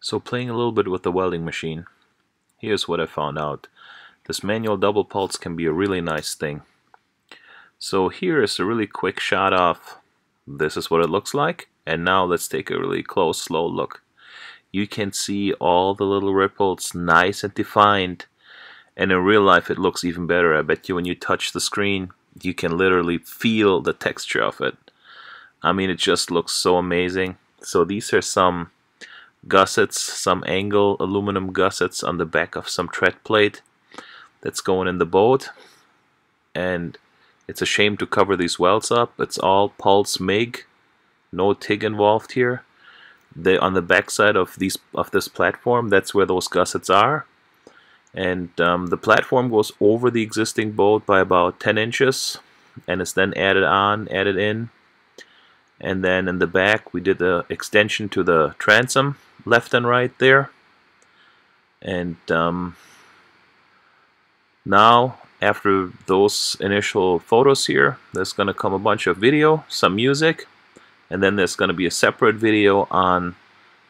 So playing a little bit with the welding machine, here's what I found out. This manual double pulse can be a really nice thing. So here is a really quick shot of this is what it looks like, and now let's take a really close, slow look. You can see all the little ripples nice and defined, and in real life it looks even better. I bet you when you touch the screen you can literally feel the texture of it. I mean, it just looks so amazing. So these are some gussets, some angle aluminum gussets on the back of some tread plate that's going in the boat, and it's a shame to cover these welds up. It's all pulse MIG, no TIG involved here. On the back side of this platform, that's where those gussets are, and the platform goes over the existing boat by about 10 inches and it's then added in, and then in the back we did the extension to the transom left and right there. And now after those initial photos here, there's going to come a bunch of video, some music, and then there's going to be a separate video on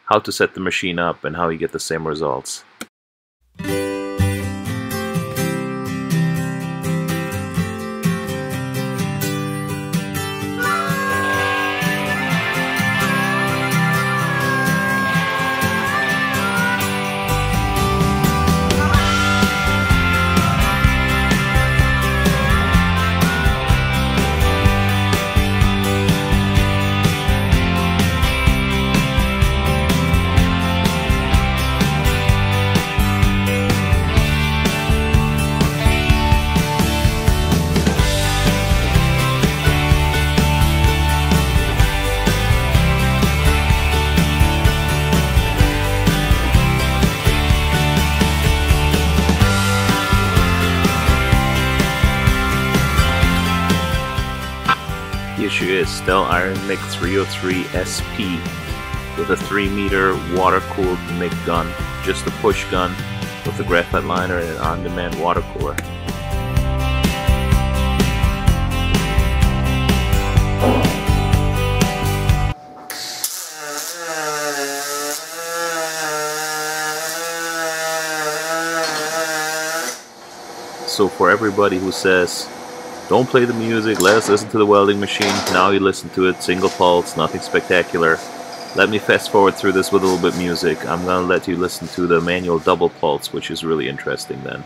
how to set the machine up and how you get the same results. The issue is still Iron MIG 303 SP with a 3-meter water-cooled MIG gun, just a push gun with a graphite liner and an on-demand water cooler. So for everybody who says, don't play the music, let us listen to the welding machine, now you listen to it, single pulse, nothing spectacular. Let me fast forward through this with a little bit of music. I'm going to let you listen to the manual double pulse, which is really interesting then.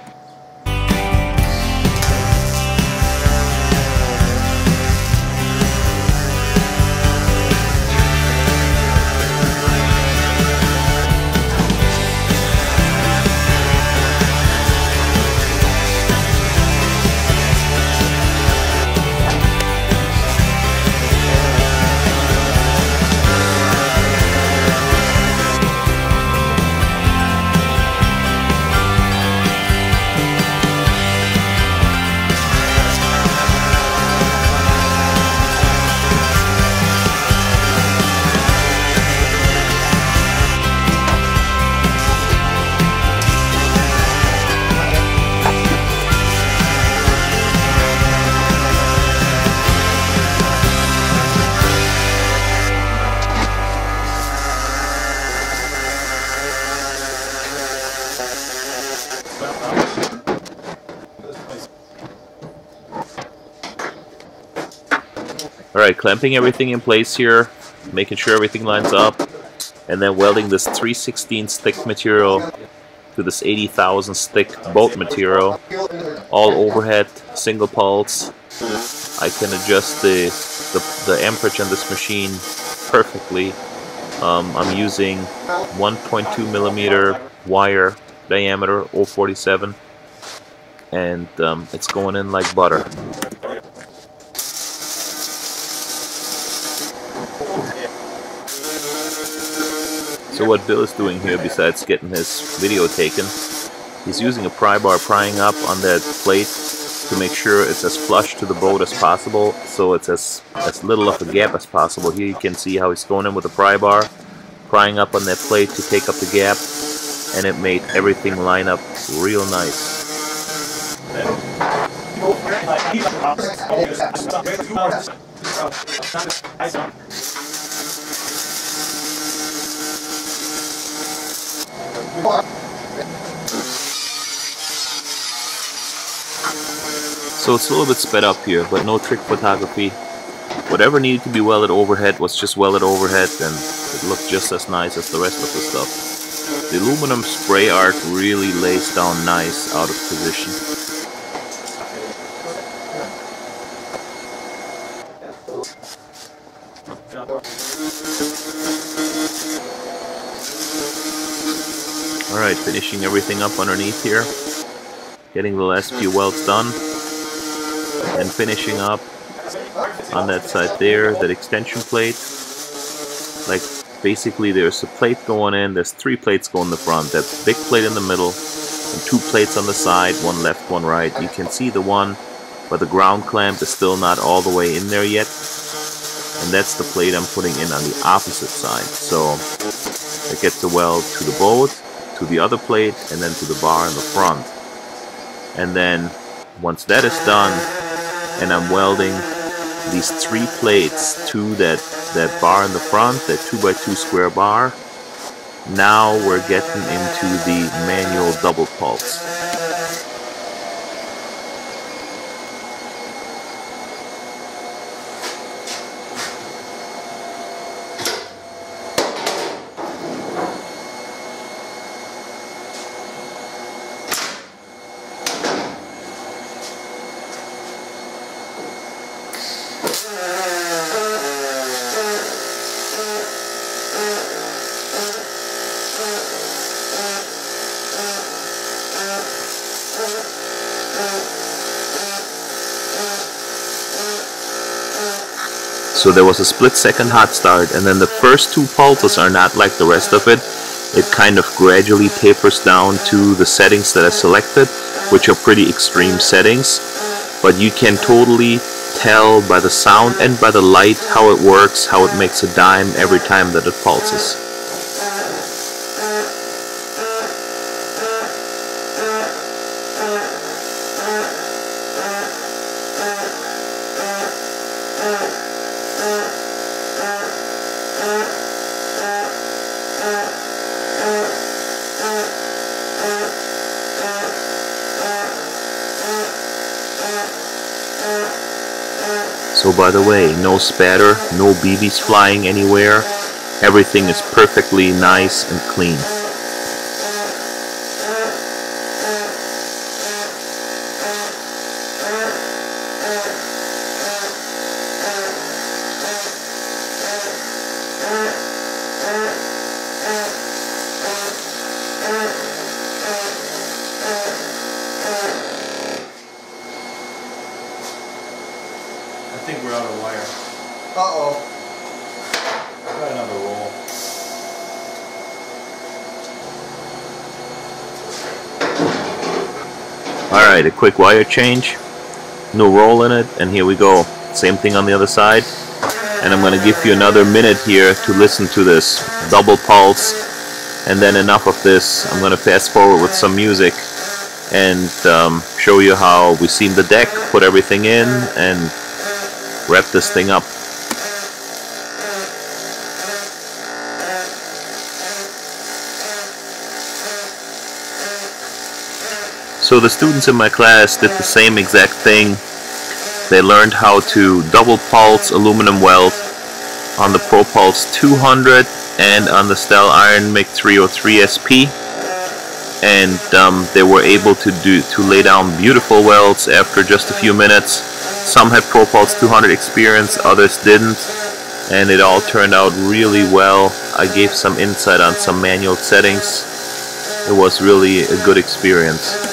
Alright, clamping everything in place here, making sure everything lines up, and then welding this 3/16 thick material to this 80,000 thick boat material, all overhead, single pulse. I can adjust the amperage on this machine perfectly. I'm using 1.2 millimeter wire diameter 047, and it's going in like butter. So what Bill is doing here, besides getting his video taken, he's using a pry bar prying up on that plate to make sure it's as flush to the boat as possible, so it's as little of a gap as possible. Here you can see how he's going in with a pry bar, prying up on that plate to take up the gap, and it made everything line up real nice. So it's a little bit sped up here, but no trick photography. Whatever needed to be welded overhead was just welded overhead, and it looked just as nice as the rest of the stuff. The aluminum spray art really lays down nice out of position. Alright, finishing everything up underneath here. Getting the last few welds done. And finishing up on that side there, that extension plate. Like, basically there's a plate going in, there's 3 plates going in the front. That big plate in the middle, and 2 plates on the side, one left, one right. You can see the one where the ground clamp is still not all the way in there yet. And that's the plate I'm putting in on the opposite side. So it gets the weld to the bolt, to the other plate, and then to the bar in the front. And then once that is done, and I'm welding these 3 plates to that bar in the front, that 2x2 square bar, now we're getting into the manual double pulse. So there was a split-second hot start, and then the first 2 pulses are not like the rest of it. It kind of gradually tapers down to the settings that I selected, which are pretty extreme settings. But you can totally tell by the sound and by the light how it works, how it makes a dime every time that it pulses. So by the way, no spatter, no BBs flying anywhere. Everything is perfectly nice and clean. I think we're out of wire. Uh-oh. I've got another roll. Alright, a quick wire change. No roll in it, and here we go. Same thing on the other side. And I'm going to give you another minute here to listen to this double pulse. And then enough of this. I'm going to fast forward with some music and show you how we seam the deck, put everything in, and wrap this thing up. So the students in my class did the same exact thing. They learned how to double pulse aluminum weld on the ProPulse 200 and on the Stel Iron MIG 303 SP. And they were able to lay down beautiful welds after just a few minutes. Some had ProPulse 200 experience, others didn't, and it all turned out really well. I gave some insight on some manual settings. It was really a good experience.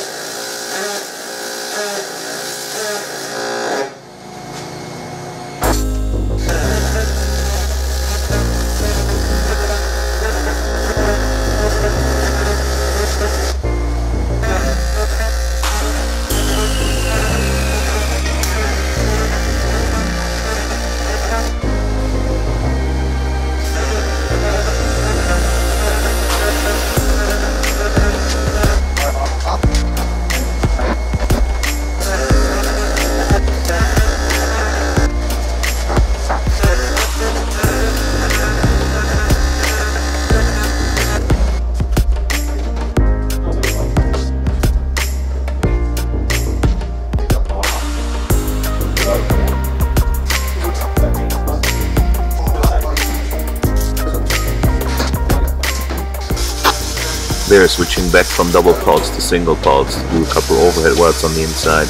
Up. They're switching back from double pulse to single pulse to do a couple overhead welds on the inside.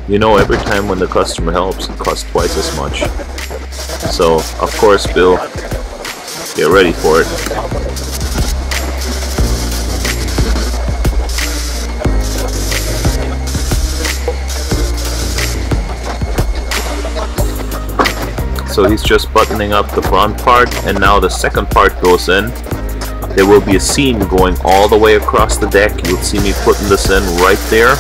You know, every time when the customer helps, it costs twice as much. So, of course, Bill, get ready for it. So he's just buttoning up the front part, and now the second part goes in. There will be a seam going all the way across the deck. You'll see me putting this in right there.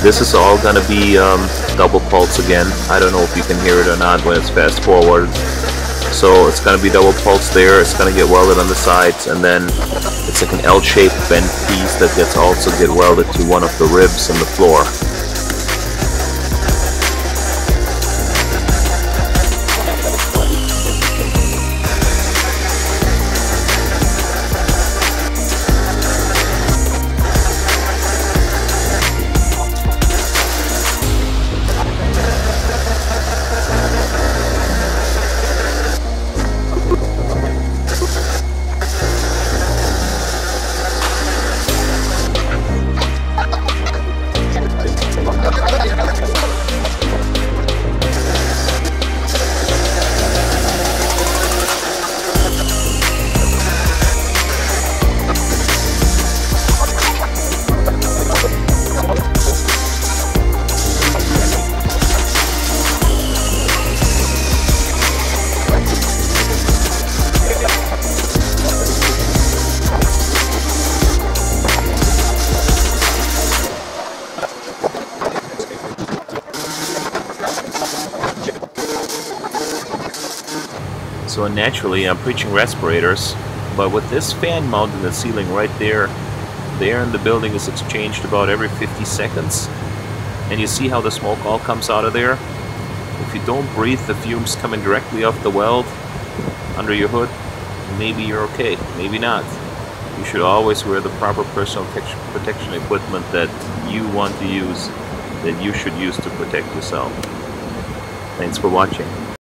This is all going to be double pulse again. I don't know if you can hear it or not when it's fast forward. So it's going to be double pulse there. It's going to get welded on the sides, and then it's like an L-shaped bent piece that gets also get welded to one of the ribs in the floor. So naturally I'm preaching respirators, but with this fan mount in the ceiling right there, the air in the building is exchanged about every 50 seconds. And you see how the smoke all comes out of there? If you don't breathe the fumes coming directly off the weld under your hood, maybe you're okay, maybe not. You should always wear the proper personal protection equipment that you want to use, that you should use to protect yourself. Thanks for watching.